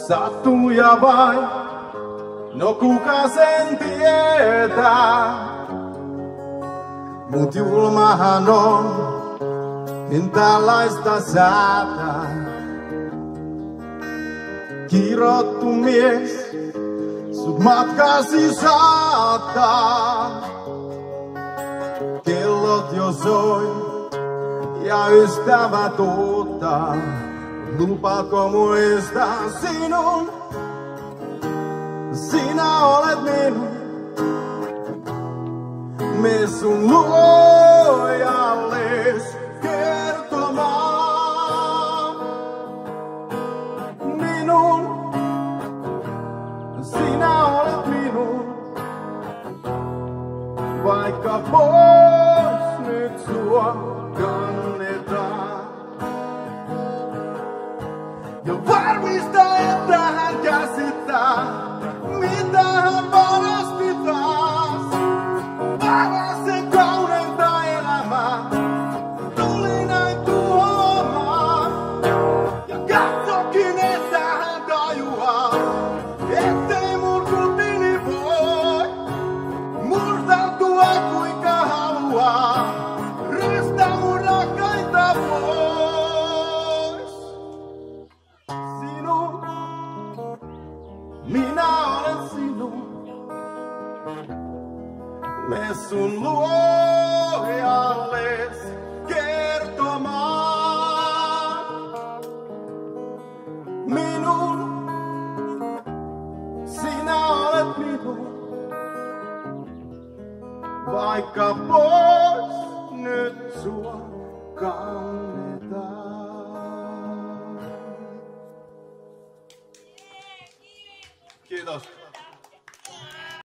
sattuu ja vain, no kuka sen tietää. Mut julmahan on, en tällaista säätää. Kirottu mies, sut matkasi saattaa. Kellot jo soi ja ystävät odottaa. Lupaatko muistaa sinun? Sinä olet minun. Me sun luojalles kertomaan. Minun, sinä olet minun. Vaikka pois nyt sua kannetaan. Ja varmista, että hän käsittää, mitä hän varasti taas. Aivan sen kauneinta elämää tuli näin tuhoamaan. Ja katsokin, että hän tajuaa, ettei mun rutiini voi murtautua kuinka haluaa. Rystä mun rakkaita pois. Sinun, minä olen sinun. Me sun luojalles kertomaan. Minun, sinä olet minun. Vaikka pois nyt sua kannetaan. Kiitos.